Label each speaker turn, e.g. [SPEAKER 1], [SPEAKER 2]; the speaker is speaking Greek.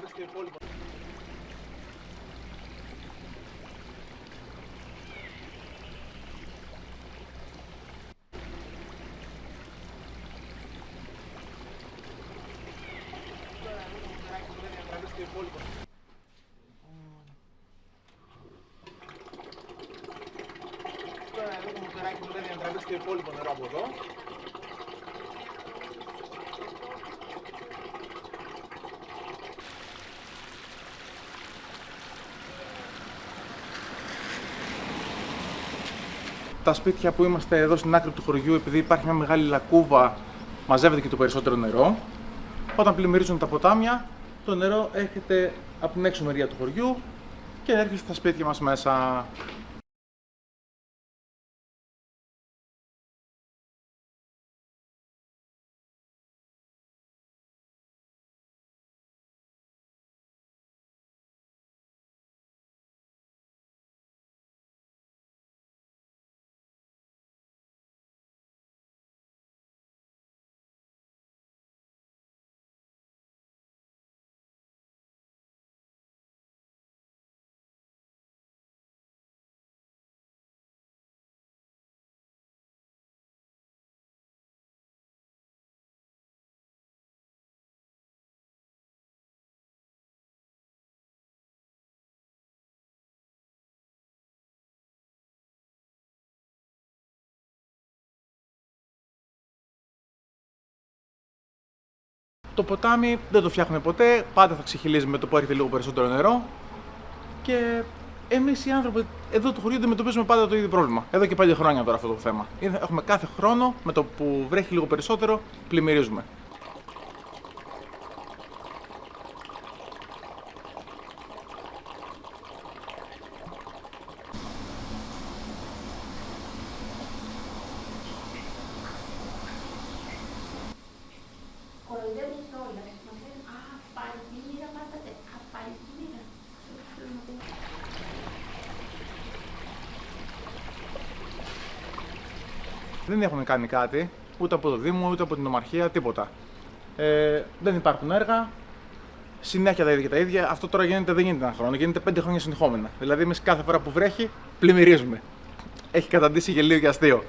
[SPEAKER 1] στο υπόλοιπο. Τώρα εδώ το μοτεράκι μου λέει να τραβήξει το υπόλοιπο νερό από εδώ. Τα σπίτια που είμαστε εδώ στην άκρη του χωριού, επειδή υπάρχει μια μεγάλη λακκούβα, μαζεύεται και το περισσότερο νερό. Όταν πλημμυρίζουν τα ποτάμια, το νερό έρχεται από την έξω μεριά του χωριού και έρχεται στα σπίτια μας μέσα. Το ποτάμι δεν το φτιάχνουμε ποτέ, πάντα θα ξεχυλίζει με το που έρχεται λίγο περισσότερο νερό και εμείς οι άνθρωποι εδώ του χωριού αντιμετωπίζουμε πάντα το ίδιο πρόβλημα. Εδώ και 5 χρόνια τώρα αυτό το θέμα. Έχουμε κάθε χρόνο με το που βρέχει λίγο περισσότερο, πλημμυρίζουμε. Δεν έχουν κάνει κάτι, ούτε από το Δήμο, ούτε από την Ομαρχία, τίποτα. Δεν υπάρχουν έργα, συνέχεια τα ίδια και τα ίδια. Αυτό τώρα δεν γίνεται ένα χρόνο, γίνεται 5 χρόνια συνεχόμενα. Δηλαδή, εμείς κάθε φορά που βρέχει, πλημμυρίζουμε. Έχει καταντήσει γελίο και αστείο.